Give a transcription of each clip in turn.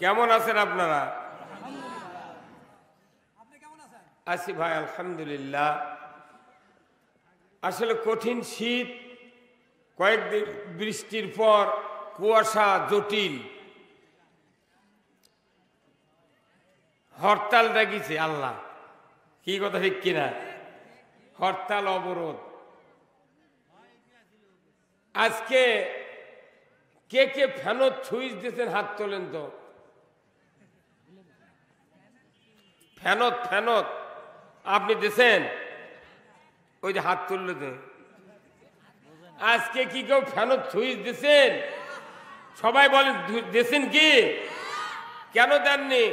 কেমন আছেন আপনারা? আছি ভাই, আলহামদুলিল্লাহ। আসলে কঠিন শীত, কয়েকদিন বৃষ্টির পর কুয়াশা, জটিল হরতাল ডাকিছে আল্লাহ। কি কথা ঠিক কিনা? হরতাল, অবরোধ। আজকে কে কে ফ্যানত সুইচ দিয়েছেন হাত তোলেন তো। ফ্যানত ফ্যানত আপনি দিয়েছেন? ওই যে হাত তুললো তো। আজকে কি কেউ ফ্যানত সুইচ দিয়েছেন? সবাই বলেন দিয়েছেন কি? কেন দেননি?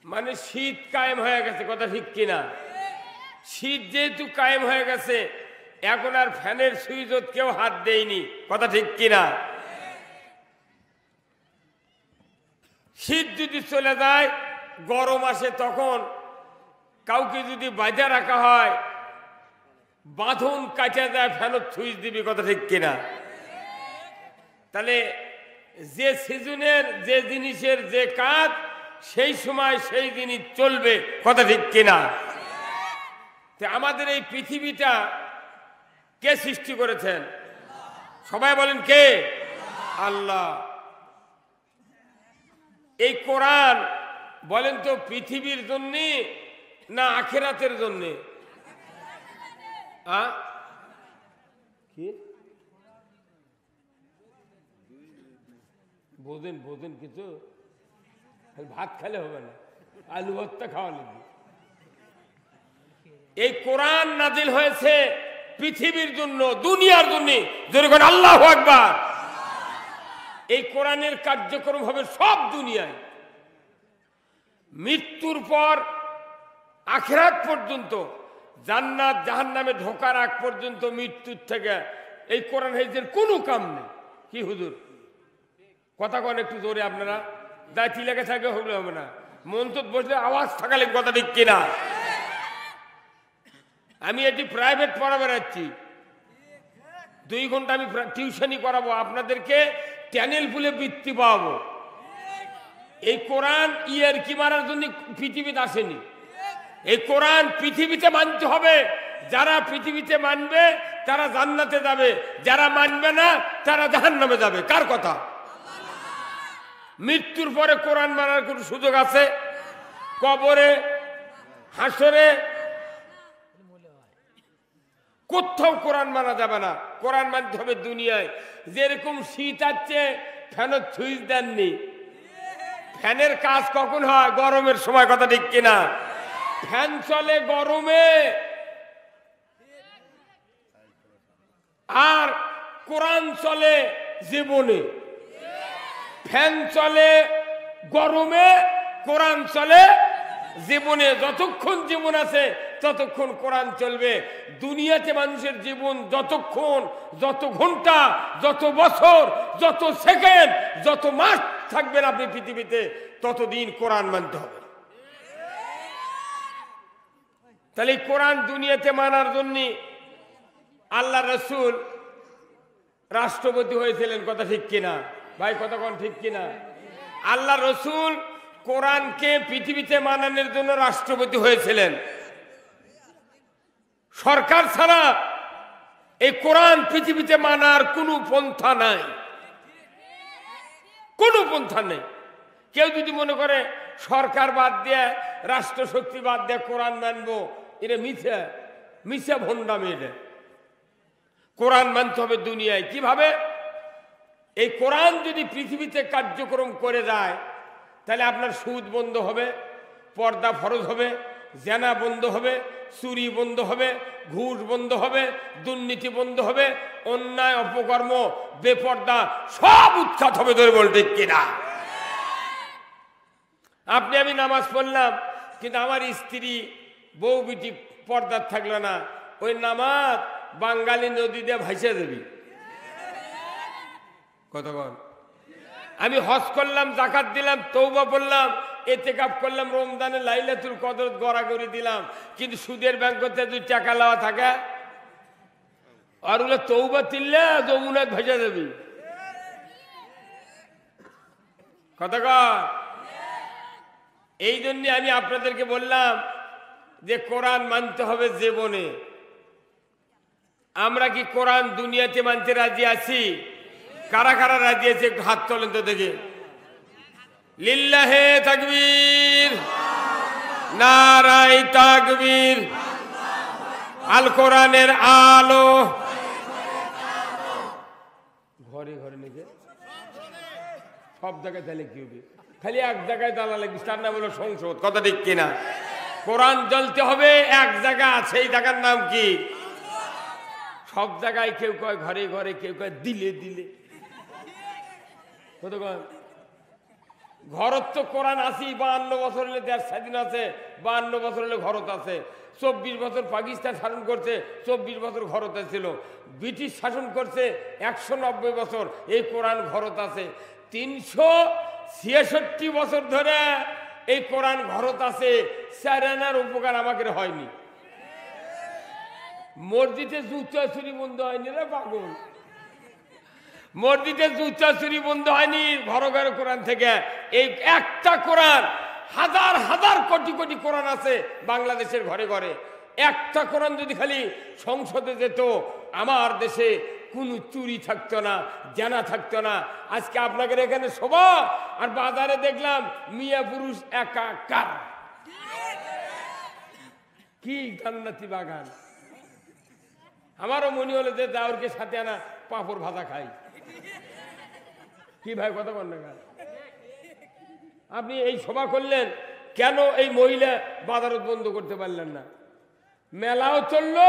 মানে শীত কায়েম হয়ে গেছে, কথা ঠিক কিনা? শীত যেহেতু কায়েম হয়ে গেছে, এখন আর ফ্যানের সুইচত কেউ হাত দেয়নি, কথা ঠিক কিনা? শীত যদি চলে যায়, গরম আসে, তখন কাউকে যদি বাঁধা রাখা হয়, বাঁধন কাটা যায়, ফ্যানের সুইচ দিবি, কথা ঠিক কিনা? তাহলে যে সিজনের যে জিনিসের যে কাজ, সেই সময় সেই জিনিস চলবে, কথা ঠিক কিনা? আমাদের এই পৃথিবীটা কে সৃষ্টি করেছেন? সবাই বলেন কে? আল্লাহ। এই কোরআন বলেন তো পৃথিবীর জন্য না আখিরাতের জন্য? কি বোঝেন? বোঝেন কিছু? ভাত খেলে হবে না, আলু ভর্তা খাওয়া লাগবে। এই কোরআন নাজিল হয়েছে পৃথিবীর জন্য, দুনিয়ার জন্য। যেরকম আল্লাহু আকবার। এই কোরআনের কার্যক্রম হবে সব দুনিয়ায়। মৃত্যুর পর আখিরাত পর্যন্ত, জান্নাত জাহান্নামে ঢোকার আগ পর্যন্ত, মৃত্যুর থেকে এই কোরআন হাদিসের কোনো কাম নেই। কি হুজুর কথা কন একটু জোরে? আপনারা দাঁতি লেগে থাকে হলে হবে না, মন তো বসলে আওয়াজ থাকালে, কথা ঠিক কিনা? আমি এটি প্রাইভেট পড়া বেড়াচ্ছি, 2 ঘন্টা আমি টিউশনি করাবো, আপনাদেরকে চ্যানেল ফুলে বৃত্তি পাবো। এই কোরআন ইয়ার কি মারার জন্য পৃথিবীতে আসেনি। এই কোরআন পৃথিবীতে মানতে হবে। যারা পৃথিবীতে মানবে তারা জান্নাতে যাবে, যারা মানবে না তারা জাহান্নামে যাবে। কার কথা? মৃত্যুর পরে কোরআন মানার কোন সুযোগ আছে? কবরে, হাসরে, কোথাও কোরআন মানা যাবে না। কোরআন মানতে হবে দুনিয়ায়। যেরকম শীত আছে, ফ্যানের সুইচ দেননি। ফ্যানের কাজ কখন হয়? গরমের সময়, কথা ঠিক কিনা? ফ্যান চলে গরমে, আর কোরআন চলে জীবনে। ফ্যান চলে গরমে, কোরআন চলে জীবনে। যতক্ষণ জীবন আছে ততক্ষণ কোরআন চলবে। দুনিয়াতে মানুষের জীবন যতক্ষণ, যত ঘন্টা, যত বছর, যত সেকেন্ড, যত মাস থাকবেন আপনি পৃথিবীতে, ততদিন কোরআন মানতে হবে। তাহলে কোরআন দুনিয়াতে মানার জন্য আল্লাহ রসুল রাষ্ট্রপতি হয়েছিলেন, কথা ঠিক কিনা? ভাই কথা কোন ঠিক কিনা? আল্লাহ রসুল কোরআনকে পৃথিবীতে মানানোর জন্য রাষ্ট্রপতি হয়েছিলেন। সরকার ছাড়া এই কোরআন পৃথিবীতে মানার কোনো পন্থা নাই, কোনো পন্থা নেই। কেউ যদি মনে করে সরকার বাদ দিয়ে, রাষ্ট্রশক্তি বাদ দিয়ে কোরআন মানবো, এটা মিথ্যা, মিথ্যা ভণ্ডামি। এটা কোরআন মানতে হবে দুনিয়ায়। কিভাবে? এই কোরআন যদি পৃথিবীতে কার্যক্রম করে যায়, তাহলে আপনার সুদ বন্ধ হবে, পর্দা ফরজ হবে, জেনা বন্ধ হবে, চুরি বন্ধ হবে, ঘুষ বন্ধ হবে, দুর্নীতি বন্ধ হবে, অন্যায় অপকর্ম, বেপর্দা সব উৎখাত হবে। ধরে বল ঠিক কিনা? আপনি আমি নামাজ পড়লাম, কিন্তু আমার স্ত্রী, বউ বিটি পর্দার থাকলো না, ওই নামাজ বাঙালি নদী দিয়ে ভাইসে দেবি। কতক্ষণ? আমি হজ করলাম, জাকাত দিলাম, তওবা বললাম, ইতিকাফ করলাম, রমজানে লাইলাতুল কদর গড়াগড়ি দিলাম, কিন্তু সুদের ব্যাংকতে যদি টাকা লওয়া থাকে, আর ওগুলো তওবা তিল্লা যমুনায় ভেজে দেবি। কতক্ষণ? এই জন্য আমি আপনাদেরকে বললাম যে কোরআন মানতে হবে জীবনে। আমরা কি কোরআন দুনিয়াতে মানতে রাজি আছি? কারা কারা রাজি আছে একটু হাত তোলেন তো দেখে। লিল্লাহে তাকবীর, নারায়ে তাকবীর, আল কোরআনের আলো। ঘরে ঘরে নাকি সব জায়গায় তাহলে কি হবে? খালি এক জায়গায় জ্বালা লাগবে, তার নাম হলো সংসদ। কথা ঠিক কিনা? কোরআন জ্বলতে হবে এক জায়গা আছে, এই জায়গার নাম কি? সব জায়গায় কেউ কয় ঘরে ঘরে, কেউ কয় দিলে দিলে। কতক্ষণ? ঘরত তো কোরআন আসি 52 বছর হলে দেশ স্বাধীন আছে, 52 বছর হলে ঘরত আছে। 24 বছর পাকিস্তান শাসন করছে, 24 বছর ঘরতে ছিল। ব্রিটিশ শাসন করছে 190 বছর, এই কোরআন ঘরত আছে। 366 বছর ধরে এই কোরআন ঘরত আছে। চারানার উপকার আমাকে হয়নি। মসজিদে জুতা চুরি বন্ধ হয়নি রে পাগল, মসজিদে জুতা চুরি বন্ধ হয়নি ঘরে ঘরে কোরআন থেকে। এই একটা কোরআন, হাজার হাজার কোটি কোটি কোরআন আছে বাংলাদেশের ঘরে ঘরে। একটা কোরআন যদি খালি সংসদে যেত, আমার দেশে কোনো চুরি থাকতো না, জানা থাকতো না। আজকে আপনাদের এখানে সভা, আর বাজারে দেখলাম মিয়া পুরুষ একাকার। কি জান্নাতি বাগান! আমারও মনে হলো যে দাউরকে সাথে আনা পাঁপড় ভাজা খাই। কি ভাই কথা বল না? আপনি এই সভা করলেন কেন? এই মহিলা বাজারত বন্ধ করতে পারলেন না? মেলাও চললো,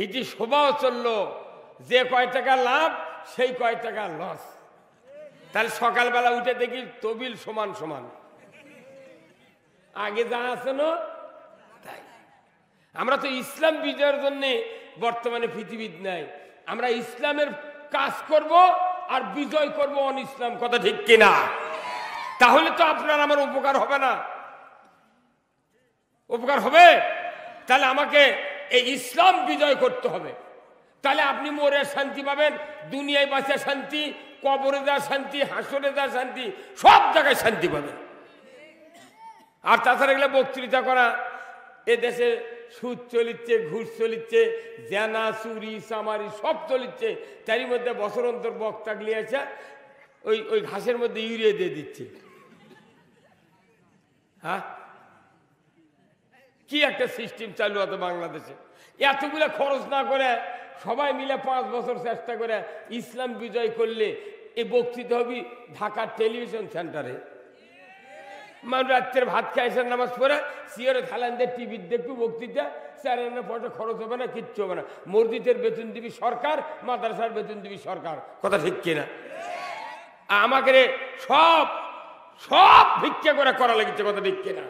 এটি সভাও চললো। যে কয় টাকা লাভ সেই কয় টাকা লস। তাহলে সকালবেলা উঠে দেখি তবিল সমান সমান, আগে যা আছে না তাই। আমরা তো ইসলাম বিজয়ের জন্য বর্তমানে পৃথিবীর নাই। আমরা ইসলামের কাজ করব আর বিজয় করব অন ইসলাম। কথা ঠিক কিনা? তাহলে তো আপনার আমার উপকার হবে না। উপকার হবে? তাহলে আমাকে এই ইসলাম বিজয় করতে হবে। তাহলে আপনি মরে শান্তি পাবেন, দুনিয়ায় বাঁচে শান্তি, কবরে যা শান্তি, হাসরে যা শান্তি, সব জায়গায় শান্তি পাবেন। আর তাছাড়া এগুলো বক্তৃতা করা, এ দেশে সুদ চলিচ্ছে, ঘুষ চলিচ্ছে, জেনা চুরি চামারি সব চলিচ্ছে। তারই মধ্যে বছর অন্তর বক্তা গলিয়েছে, ওই ওই ঘাসের মধ্যে ইউরিয়া দিয়ে দিচ্ছে। হ্যাঁ, কি একটা সিস্টেম চালু হতো বাংলাদেশে। এতগুলো খরচ না করে সবাই মিলে 5 বছর চেষ্টা করে ইসলাম বিজয় করলে এই বক্তৃতা হবে ঢাকার টেলিভিশন সেন্টারে। মানুষ রাত্রের ভাত খাইছে, নামাজ পড়ে সিয়ারে থালান দিয়ে টিভি দেখবো বক্তৃতা। 4 আনা পয়সা খরচ হবে না, কিচ্ছু হবে না। মসজিদের বেতন দিবি সরকার, মাদ্রাসার বেতন দিবি সরকার। কথা ঠিক কিনা? আমাকে সব সব ভিক্ষা করে করা লেগেছে। কথা ঠিক কিনা?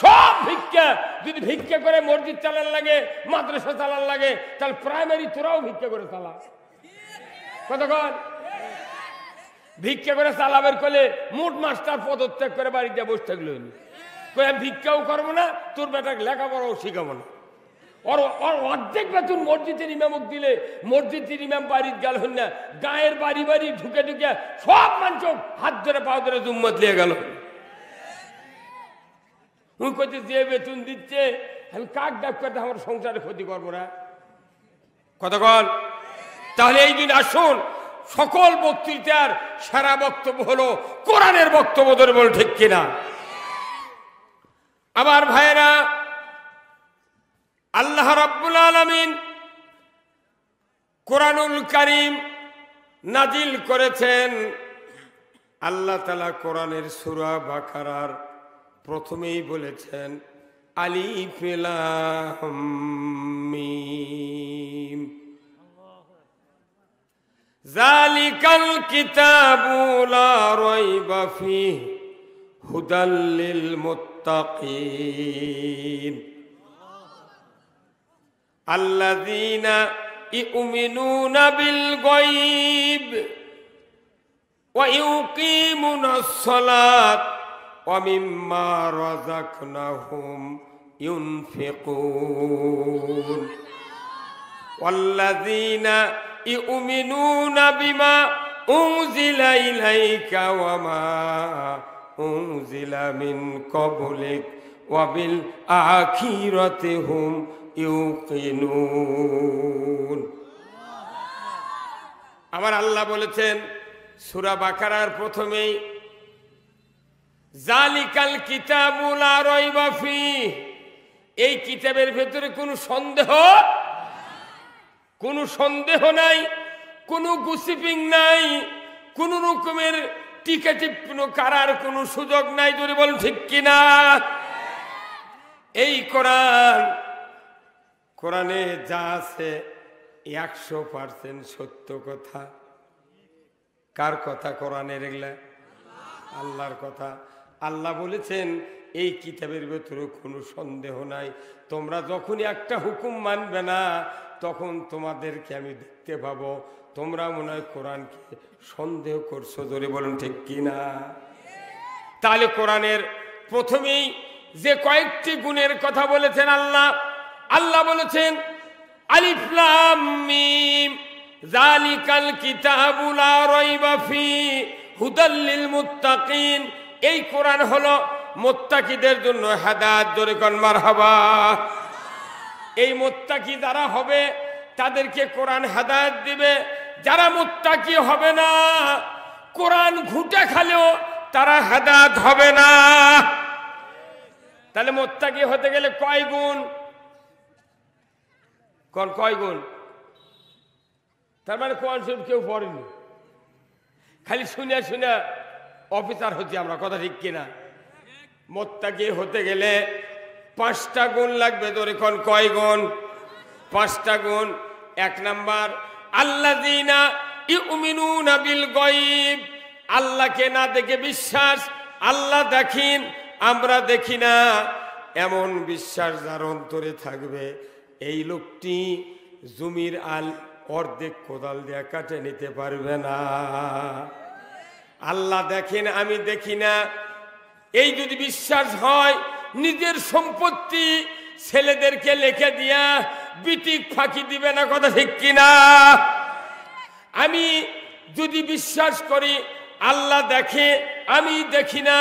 সব ভিক্ষা। যদি ভিক্ষা করে মসজিদ চালান লাগে, মাদ্রাসা চালান লাগে, তাহলে প্রাইমারি তোরাও ভিক্ষা করে চালা। কতক্ষণ? ভিক্ষা করে চালাবের কলে মোট মাস্টার পদত্যাগ করে বাড়িতে বসে থাকলো। ভিক্ষাও করবো না, তোর বেটাকে লেখাপড়াও শিখাবো না। ওর অর্ধেক বেতন মসজিদের ইমামক দিলে মসজিদের ইমাম বাড়ির গেল না, গায়ের বাড়ি বাড়ি ঢুকে ঢুকে সব মানুষ হাত ধরে পা ধরে জুম্মত লিয়ে গেল। উনি কইতে যে বেতন দিচ্ছে আমি কাক ডাক করতে আমার সংসারে ক্ষতি করবো না। কতক্ষণ? তাহলে এই দিন আসুন, সকল বক্তৃতার সারা বক্তব্য হলো কোরআনের বক্তব্য ধরে বল, ঠিক কিনা? আমার ভাইয়েরা, আল্লাহ রাব্বুল আলামিন কোরআনুল কারীম নাজিল করেছেন। আল্লাহ তাআলা কোরআনের সূরা বাকারার প্রথমেই বলেছেন আলিফ লাম মিম, যালিকাল কিতাবু লা রাইবা ফীহি হুদাল লিল মুত্তাকিন আল্লাযীনা ইউমিনুনা বিল গায়ব ওয়া ইউকিমুনাস সালাত ওয়া মিম্মা রাযাকনাহুম ইউনফিকুন ওয়াল্লাযীনা ইউমিনুনা বিমা উনজিলা ইলাইকা ওয়া মা উনজিলা মিন ক্বাবলিক ওয়া বিল আখিরাতি হুম ইউকিনুন। আমার আল্লাহ বলেছেন সূরা বাকারার প্রথমেই, জালিকাল কিতাবু লা রাইবা ফীহ, এই কিতাবের ভেতরে কোনো সন্দেহ নাই, কোনো গুসিপিং নাই, কোন রকমের টিকা টিপ্পণী করার কোনো সুযোগ নাই। যদি বলুন ঠিক কিনা? এই কোরআনে যা আছে 100% সত্য কথা। কার কথা? কোরআনের। এগুলা আল্লাহর কথা। আল্লাহ বলেছেন এই কিতাবের ভেতরে কোনো সন্দেহ নাই। তোমরা যখনই একটা হুকুম মানবে না, তখন তোমাদেরকে আমি দেখতে পাবো তোমরা মনে হয় কোরআনকে সন্দেহ করছো। ধরে বলুন ঠিক কিনা? তাহলে কোরআনের প্রথমেই যে কয়েকটি গুণের কথা বলেছেন আল্লাহ বলেছেন আলিফ লাম মিম যালিকাল কিতাবু লা রাইবা ফীহি হুদাল লিল মুত্তাকিন। এই কোরআন হলো মুত্তাকিদের জন্য হেদায়েত। জোরে কোন মারহাবা। এই মুত্তাকি যারা হবে তাদেরকে কোরআন হেদায়েত দিবে। যারা মুত্তাকি হবে না, কোরআন ঘুটে খালেও তারা হেদায়েত হবে না। তাহলে মুত্তাকি হতে গেলে কয় গুণ? কয় গুণ? তার মানে কোরআন শরীফ কেউ পড়েনি, খালি শুনে শুনে অফিসার হচ্ছি আমরা। কথা ঠিক কিনা? মুত্তাকি হতে গেলে 5টা গুণ লাগবে। ধরে কোন কয় গুণ? 5টা গুণ। 1 নাম্বার, আল্লাযীনা ইউমিনুনা বিল গায়ব, আল্লাহকে না দেখে বিশ্বাস। আল্লাহ দেখেন, আমরা দেখি না, এমন বিশ্বাস যার অন্তরে থাকবে, এই লোকটি জমির অর্ধেক কোদাল দিয়ে কাটে নিতে পারবে না। আল্লাহ দেখেন, আমি দেখি না, এই যদি বিশ্বাস হয়, নিজের সম্পত্তি ছেলেদেরকে লিখে দিয়া বিটিক ফাঁকি দিবে না। কথা ঠিক কিনা? আমি যদি বিশ্বাস করি আল্লাহ দেখে, আমি দেখি না,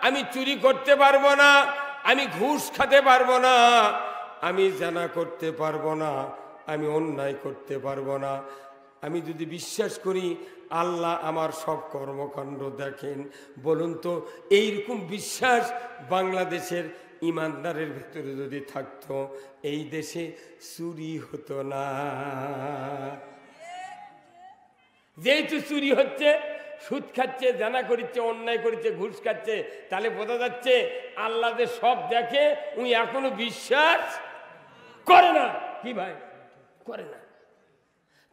আমি চুরি করতে পারবো না, আমি ঘুষ খেতে পারবো না, আমি জানা করতে পারবো না, আমি অন্যায় করতে পারবো না। আমি যদি বিশ্বাস করি আল্লাহ আমার সব কর্মকাণ্ড দেখেন, বলুন তো এইরকম বিশ্বাস বাংলাদেশের ইমানদারের ভেতরে যদি থাকতো, এই দেশে চুরি হতো না। যেহেতু চুরি হচ্ছে, সুদ খাচ্ছে, জানা করছে, অন্যায় করছে, ঘুষ খাচ্ছে, তাহলে বোঝা যাচ্ছে আল্লাহ যে সব দেখে উনি এখনো বিশ্বাস করে না। কি ভাই? করে না।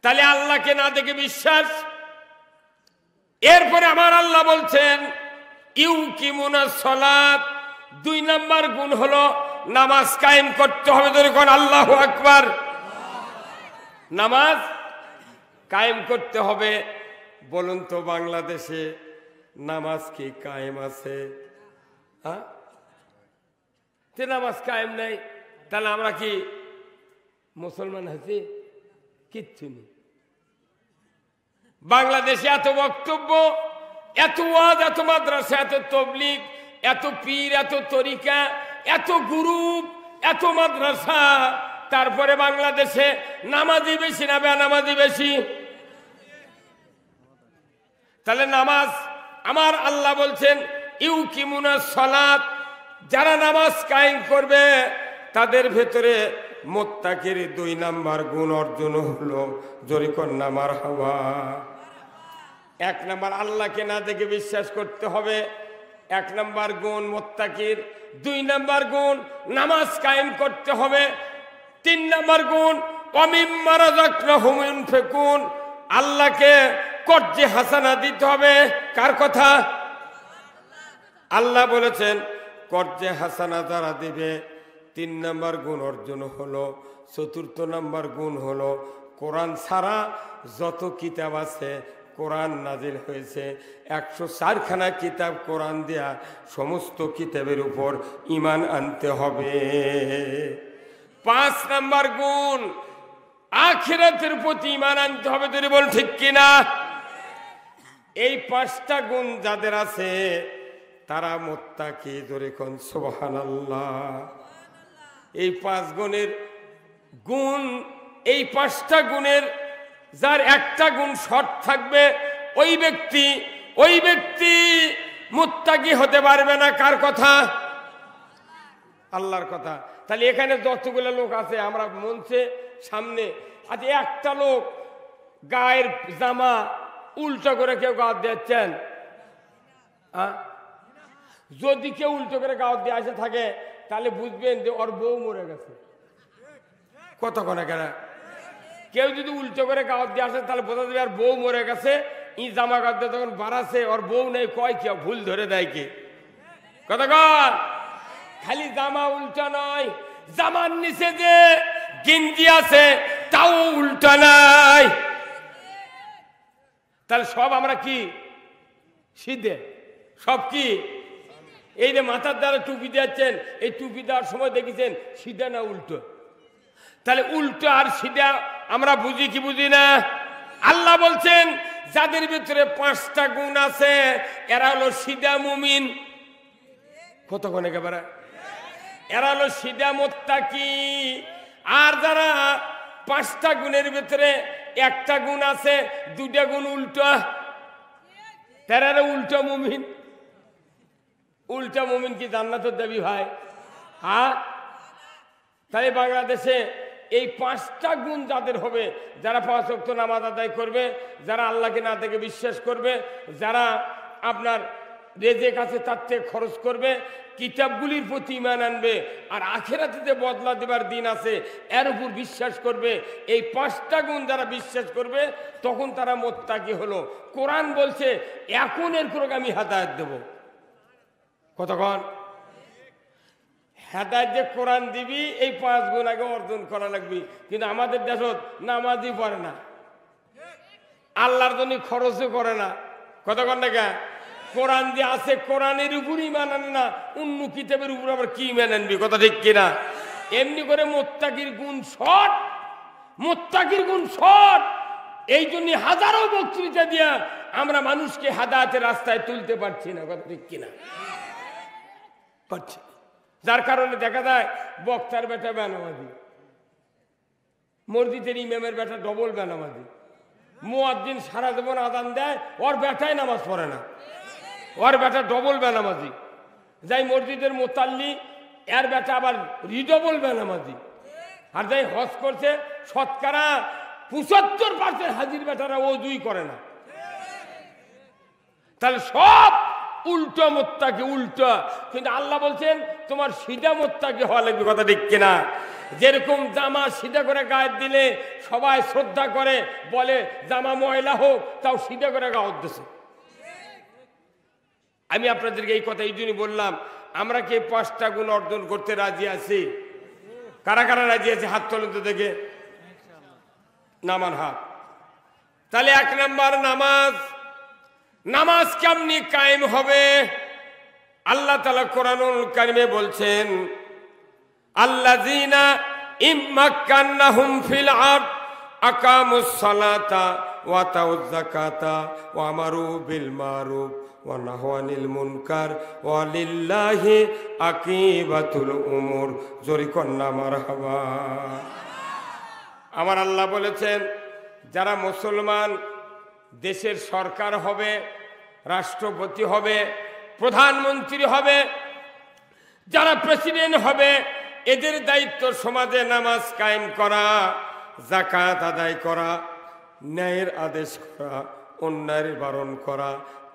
তাহলে আল্লাহকে না দেখে বিশ্বাস। এরপরে আমার আল্লাহ বলছেন ইউকিমুনাস সালাত, 2 নাম্বার গুণ হলো নামাজ কায়েম করতে হবে। যখন আল্লাহু আকবার, নামাজ কায়েম করতে হবে। বলুন তো বাংলাদেশে নামাজ কি কায়েম আছে? হ্যাঁ, নামাজ কায়েম নাই, তাহলে আমরা কি মুসলমান আছি? কিচ্ছু নেই। বাংলাদেশে এত বক্তব্য, এত ওয়াজ, এত মাদ্রাসা, এত তবলিগ, এত পীর, এত তরিকা, এত গ্রুপ, এত মাদ্রাসা, তারপরে বাংলাদেশে নামাজি বেশি না বেনামাজি বেশি? তাহলে নামাজ, আমার আল্লাহ বলছেন ইউকিমুনাস সালাত, যারা নামাজ কায়েম করবে তাদের ভেতরে মুত্তাকির 2 নাম্বার গুণ অর্জন হলো। জোরে কন্যা মারহাবা। 1 নাম্বার আল্লাহকে না দেখে বিশ্বাস করতে হবে, 1 নাম্বার গুণ মুত্তাকির। 2 নাম্বার গুণ নামাজ কায়েম করতে হবে। 3 নাম্বার গুণ ওয়ামিম্মা রাযাকনাহুম ইউনফিকুন, আল্লাহকে কর্জে হাসানা দিতে হবে। কার কথা? আল্লাহ বলেছেন কর্জে হাসানা যারা দিবে 3 নাম্বার গুণ অর্জন হলো। 4র্থ নাম্বার গুণ হলো কোরআন ছাড়া যত কিতাব আছে, কোরআন নাজিল হয়েছে 104খানা কিতাব, কোরআন দেয়া সমস্ত কিতাবের উপর ঈমান আনতে হবে। 5 নাম্বার গুণ আখিরাতের প্রতি ঈমান আনতে হবে। যদি বল ঠিক কিনা? এই 5টা গুণ যাদের আছে তারা মুত্তাকি। জোরে কোন সুবহানাল্লাহ। এই 5 গুণের গুণ, এই 5টা গুণের যার একটা গুণ শর্ট থাকবে ওই ব্যক্তি মুত্তাকি হতে পারবে না। কার কথা? আল্লাহর কথা। তাহলে এখানে যতগুলো লোক আছে আমরা মঞ্চে সামনে, আজ একটা লোক গায়ের জামা উল্টো করে কেউ গাওয়াত দিচ্ছেন, যদি কেউ উল্টো করে গাওয়াত দিয়ে আসে থাকে তাহলে বুঝবেন যে ওর বউ মরে গেছে। কতক্ষণে কেন কেউ যদি উল্টো করে গাওয়াত দিয়ে আসে তাহলে বোঝা যাবে আর বউ মরে গেছে। ই জামা গাওয়াত দিয়ে তখন বাড়াছে, ওর বউ নেই, কয় কি ভুল ধরে দেয় কি? কতক্ষণ? খালি জামা উল্টা নয়, জামার নিচে যে গেঞ্জি আছে তাও উল্টা নাই। তাহলে সব আমরা কি সিধে? সব কি? এই যে মাথার দ্বারা টুপি দিচ্ছেন, এই টুপি দেওয়ার সময় দেখেছেন সিধা না উল্টো? তাহলে উল্টো আর সিধা আমরা বুঝি কি বুঝি না? আল্লাহ বলছেন যাদের ভিতরে 5টা গুণ আছে এরা হলো সিধা মুমিন। কতক্ষণ একেবারে? এরা হলো সিধা মুত্তাকি। আর যারা 5টা গুণের ভিতরে একটা গুণ আছে, 2টা গুণ উল্টো, তারা উল্টো মুমিন। উল্টা মুমিন কি জান্নাতের দাবি ভাই? হ্যাঁ। তাই বাংলাদেশে এই 5টা গুণ যাদের হবে, যারা 5 ওয়াক্ত নামাজ আদায় করবে, যারা আল্লাহকে না থেকে বিশ্বাস করবে, যারা আপনার রেজেক আছে তার থেকে খরচ করবে, কিতাবগুলির প্রতি ঈমান আনবে, আর আখিরাতে যে বদলা দেবার দিন আছে এর উপর বিশ্বাস করবে, এই 5টা গুণ যারা বিশ্বাস করবে তখন তারা মুত্তাকি হলো। কোরআন বলছে এখন এর করে আমি হেদায়েত দেব। কতক্ষণ? হেদায়েত যে কোরআন দিবি এই 5 গুণ আগে অর্জন করা লাগবে। কিন্তু আমাদের দেশত নামাজই পড়ে না, আল্লাহর জন্য খরচও করে না। কতক্ষণ দেখা? কোরআন যে আছে কোরআনের উপরই মানেন না, অন্য কিতাবের উপর আবার কি মানেনবি? কথা ঠিক কিনা? এমনি করে মুত্তাকির গুণ শর্ট, মুত্তাকির গুণ শর্ট। এই জন্য হাজারো বক্তৃতা দিয়া আমরা মানুষকে হেদায়েতের রাস্তায় তুলতে পারছি না। কথা ঠিক কিনা? পারছি। যার কারণে দেখা যায় বক্তার বেটা বেনামাজি, মসজিদের ইমামের বেটা ডবল বেনামাজি, মুয়াজ্জিন সারা জীবন আযান দেয়, ওর বেটাই নামাজ পড়ে না, ওর বেটা ডবল বেনামাজি। যাই মসজিদের মোতাল্লি এর বেটা আবার রিডবল বেনামাজি। আর যাই হজ করছে শতকরা 75% হাজির বেটারা ওযুই করে না। তাহলে সব উল্টো মুত্তাকি, উল্টো। কিন্তু আল্লাহ বলছেন তোমার সিধা মুত্তাকি হওয়া লাগবে। কথা ঠিক কিনা? যেরকম জামা সিধা করে গায়ে দিলে সবাই শ্রদ্ধা করে, বলে জামা ময়লা হোক তাও সিধা করে গাওয়াত দিছে। আমি আপনাদেরকে এই কথা এই জন্যই বললাম, আমরা কি 5টা গুণ অর্জন করতে রাজি আছি? কারা কারা রাজি আছে? হাত তোলেন তো দেখে, নামান হাত। তাহলে 1 নাম্বার নামাজ। নামাজ কেমনি কায়েম হবে? আল্লাহ তাআলা কোরআনুল কারীমে বলছেন আল্লাযীনা ইম্মাক্কান্নাহুম ফিল আরদ আকামুস সালাতা ওয়া আতাউয যাকাতা ওয়া আমারু বিল মারুফ ওয়া নাহাউ আনিল মুনকার ওয়া লিল্লাহি আকিবাতুল উমুর। জোরে কন্না মারহাবা। আমার আল্লাহ বলেছেন যারা মুসলমান দেশের সরকার হবে, রাষ্ট্রপতি হবে, প্রধানমন্ত্রী হবে, যারা প্রেসিডেন্ট হবে, এদের দায়িত্ব সমাজে নামাজ কায়েম করা, যাকাত আদায় করা, ন্যায়ের আদেশ করা, অন্যায়ের বারণ করা।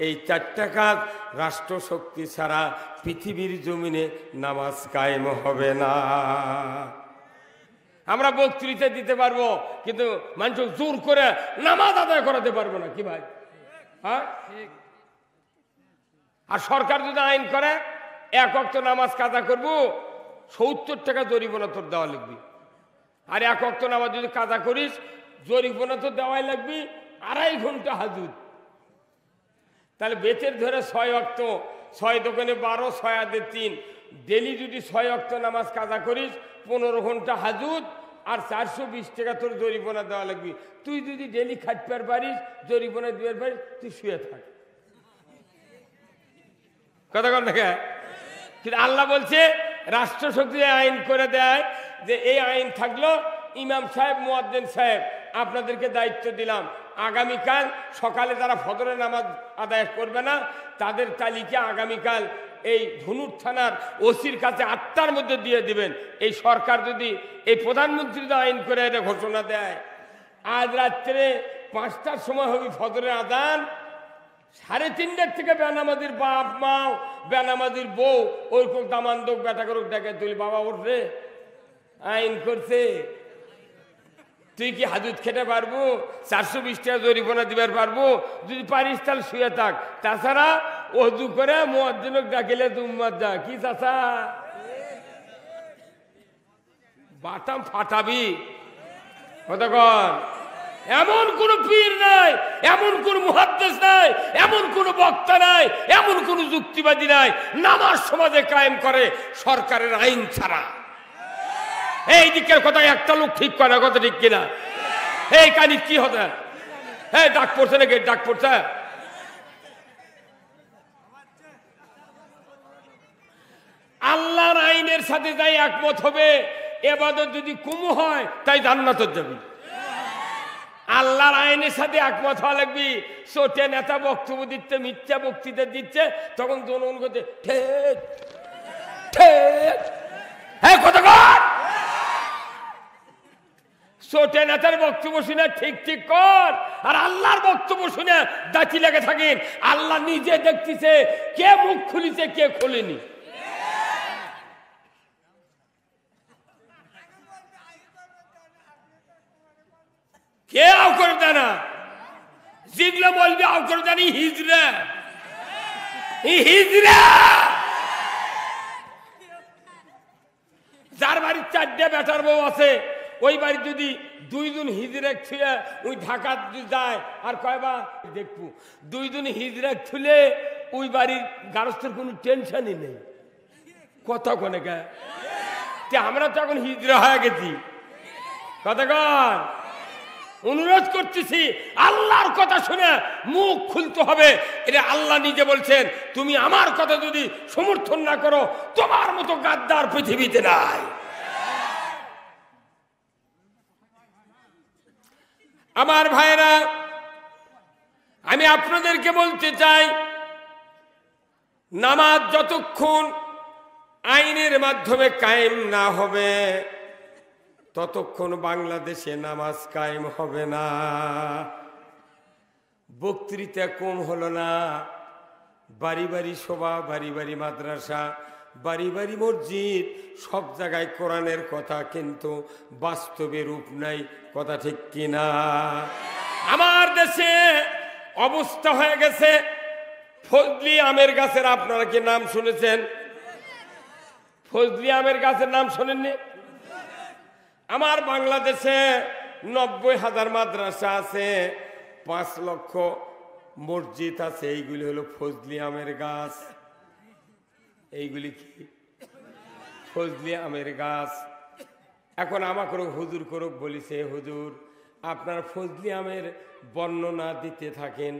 এই 4টা কাজ রাষ্ট্র শক্তি ছাড়া পৃথিবীর জমিনে নামাজ কায়েম হবে না। আমরা বক্তৃতা দিতে পারবো কিন্তু মানুষ জোর করে নামাজ আদায় করাতে পারবো না। কি ভাই? হ্যাঁ। আর সরকার যদি আইন করে 1 ওয়াক্ত নামাজ কাজা করবো 70 টাকা জরিমানা তোর দেওয়া লাগবে। আর 1 ওয়াক্ত নামাজ যদি কাজা করিস জরিমানা তো দেওয়াই লাগবে 2.5 ঘন্টা হাজুদ। তাহলে বেতের ধরে 6 ওয়াক্ত, 6 দোকানে 12, 6 আদে 3, ডেলি যদি 6 ওয়াক্ত নামাজ কাজা করিস 15 ঘন্টা হাজুদ আর 420 টাকা তোর জরিমানা দেওয়া লাগবে। তুই যদি ডেলি খাটতে পারিস, জরিমানা দিতে পারিস, তুই শুয়ে থাক। কথা কন না? কিন্তু আল্লাহ বলছে রাষ্ট্রশক্তি আইন করে দেয় যে এই আইন থাকলো, ইমাম সাহেব, মুয়াজ্জিন সাহেব, আপনাদেরকে দায়িত্ব দিলাম, আগামীকাল সকালে যারা ফজরের নামাজ আদায় করবে না তাদের তালিকা আগামীকাল এই ধনুর থানার ওসির কাছে 8টার মধ্যে দিয়ে দিবেন। এই সরকার যদি, এই প্রধানমন্ত্রী যদি আইন করে এটা ঘোষণা দেয়, আজ রাত্রে 5টার সময় হবে ফজরের আজান, 3:30 থেকে বেনামাজির বাপ মা, বেনামাজির বউ ওইরকম দামান্দক বেটা করুক ডেকে তুলি, বাবা ওঠে আইন করছে, তুই কি হাজুত খেতে পারবো? 420 টাকা জরিমানা দিবার পারবো? যদি পারিস তাহলে শুয়ে থাক। তাছাড়া ওযু করে মুয়াজ্জিনক ডাকিলে তুম্মাদ যা কি চাচা বাটাম ফাটাবি। কতক্ষণ? এমন কোন পীর নাই, এমন কোন মুহাদ্দিস নাই, এমন কোন বক্তা নাই, এমন কোন যুক্তিবাদী নাই নামাজ সমাজে কায়েম করে সরকারের আইন ছাড়া। এই দিকের কথা একটা লোক ঠিক করে, কথা ঠিক কিনা? এই কানি কি হতে হ্যাঁ ডাক পড়ছে নাকি? ডাক পড়ছে। আল্লাহর আইনের সাথে যাই একমত হবে, এবাদত যদি কুমু হয় তাই জান্নাতে যাবি। আল্লাহর আইনের সাথে একমত হওয়া লাগবি। ছোটে নেতা বক্তব্য দিচ্ছে, মিথ্যা বক্তৃতা দিচ্ছে, তখন জনগণ করছে ঠিক ঠিক। হ্যাঁ কথা কর। ছোটে নেতার বক্তব্য শুনে ঠিক ঠিক কর, আর আল্লাহর বক্তব্য শুনে দাঁচি লেগে থাকেন। আল্লাহ নিজে দেখতেছে কে মুখ খুলিছে কে খুলেনি। কে আও করে দেয় না, যেগুলো বলবে আও করে দেয় হিজরা, হিজরা। যার বাড়ির 4টে বেটার বউ আছে, ওই বাড়ি যদি 2 জন হিজরা ছুঁয়ে ওই ঢাকা যায়, আর কয়বা দেখবো 2 জন হিজরা ছুলে ওই বাড়ির গারস্থের কোনো টেনশনই নেই। কথা কোনে কে? আমরা তো এখন হিজরা হয়ে গেছি। কতক্ষণ? অনুরোধ করতেছি, আল্লাহর কথা শুনে মুখ খুলতে হবে। এটা আল্লাহ নিজে বলছেন, তুমি আমার কথা যদি সমর্থন না করো, তোমার মতো গাদ্দার পৃথিবীতে নাই। আমার ভাইরা, আমি আপনাদেরকে বলতে চাই, নামাজ যতক্ষণ আইনের মাধ্যমে কায়েম না হবে ততক্ষণ বাংলাদেশে নামাজ কায়েম হবে না। বক্তৃতা কম হলো না, বাড়ি বাড়ি সভা, বাড়ি বাড়ি মাদ্রাসা, বাড়ি বাড়ি মসজিদ, সব জায়গায় কোরআনের কথা, কিন্তু বাস্তবে রূপ নাই। কথা ঠিক কিনা? আমার দেশে অবস্থা হয়ে গেছে ফজলি আমের গাছের, আপনারা কি নাম শুনেছেন? ফজলি আমের গাছের নাম শোনেননি? আমার বাংলাদেশে 90,000 মাদ্রাসা আছে, 5 লক্ষ মসজিদ আছে। এইগুলি হলো ফজলি আমের গাছ। এইগুলি কি? ফজলি আমের গাছ। এখন আমাকে হুজুর করুক বলিছে, হুজুর আপনার ফজলি আমের বর্ণনা দিতে থাকেন।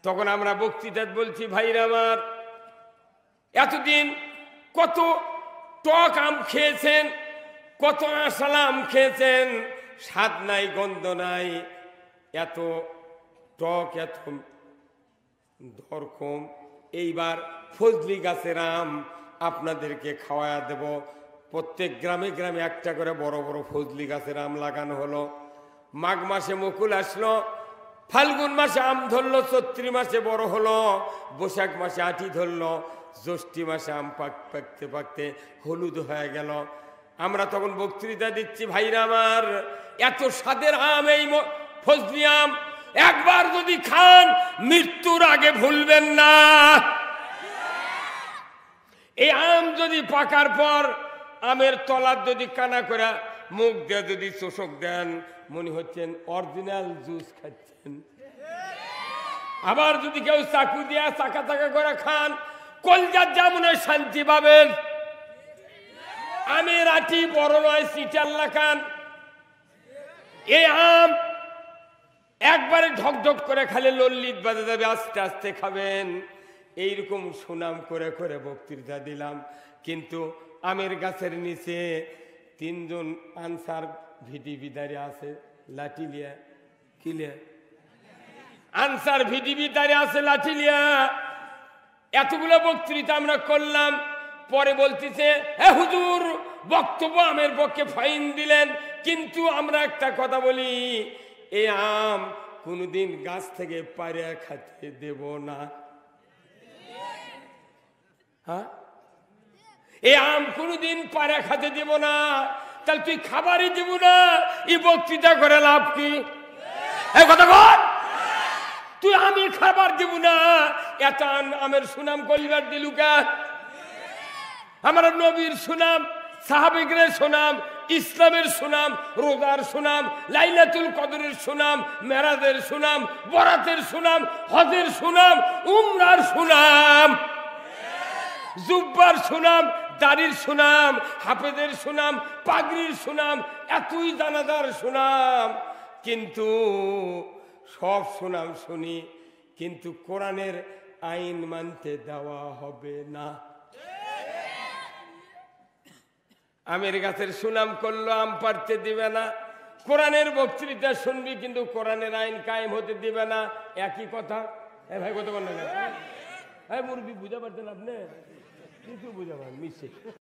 তখন আমরা বক্তৃতা বলছি, ভাইরা আমার, এতদিন কত টক আম খেয়েছেন, কত আশালা আম খেয়েছেন, স্বাদ নাই গন্ধ নাই, এত টক এত ধরকম। এইবার ফজলি গাছের আম আপনাদেরকে খাওয়ায়া দেব। প্রত্যেক গ্রামে গ্রামে একটা করে বড় বড় ফজলি গাছের আম লাগানো হলো। মাঘ মাসে মুকুল আসলো, ফাল্গুন মাসে আম ধরলো, চৈত্রি মাসে বড় হলো, বৈশাখ মাসে আটি ধরলো, জ্যৈষ্ঠী মাসে আম পাকতে পাকতে হলুদ হয়ে গেল। আমরা তখন বক্তৃতা দিচ্ছি, ভাইরা আমার, এত স্বাদের আম এই ফজলি আম, একবার যদি খান মৃত্যুর আগে ভুলবেন না। এই আম যদি পাকার পর আমের তলার যদি কানা করে মুখ দিয়ে যদি চোষক দেন, মনে হচ্ছেন অরিজিনাল জুস খাচ্ছেন। আবার যদি কেউ চাকু দিয়া চাকা চাকা করে খান, কলজার যেমন শান্তি পাবেন। আমের আটি বড় নয়, চিটাল্লা খান, এই আম একবারে ঢকঢক করে খালি লল্লিত বাজে যাবে, আস্তে আস্তে খাবেন। এইরকম সুনাম করে করে বক্তৃতা দিলাম, কিন্তু আমের গাছের নিচে তিনজন আনসার ভিডিপি দাঁড়িয়ে আছে লাঠি লিয়া। কি লিয়া? আনসার ভিডিপি দাঁড়িয়ে আছে লাঠি লিয়া। এতগুলো বক্তৃতা আমরা করলাম, পরে বলতেছে হ্যাঁ হুজুর বক্তব্য আমের পক্ষে ফাইন দিলেন, কিন্তু আমরা একটা কথা বলি, এই আম কোনদিন গাছ থেকে পাড়ে খাতে দেব না। হ্যাঁ, এই আম কোনদিন পাড়ে খাতে দেব না। তাহলে তুই খাবারই দিব না, এই বক্তৃতা করে লাভ কি? এই কথা বল, তুই আমি খাবার দিব না, এত আমের সুনাম কলিবার দিলুকা? আমার নবীর সুনাম, সাহাবিগণের সুনাম, ইসলামের সুনাম, রোজার সুনাম, লাইলাতুল কদরের সুনাম, মেরাজের সুনাম, বরাতের সুনাম, হজের সুনাম, উমরার সুনাম, জুব্বার সুনাম, দাড়ির সুনাম, হাফেজের সুনাম, পাগড়ির সুনাম, এতই জানাজার সুনাম। কিন্তু সব সুনাম শুনি, কিন্তু কোরআনের আইন মানতে দেওয়া হবে না। আমের গাছের সুনাম করলো, আম পারতে দিবে না। কোরআনের বক্তৃতা শুনবি, কিন্তু কোরআনের আইন কায়েম হতে দিবে না। একই কথা। ভাই কত বল না, মুরব্বী বুঝা পারতেন আপনি? কিছু বুঝা পারেন মিশে।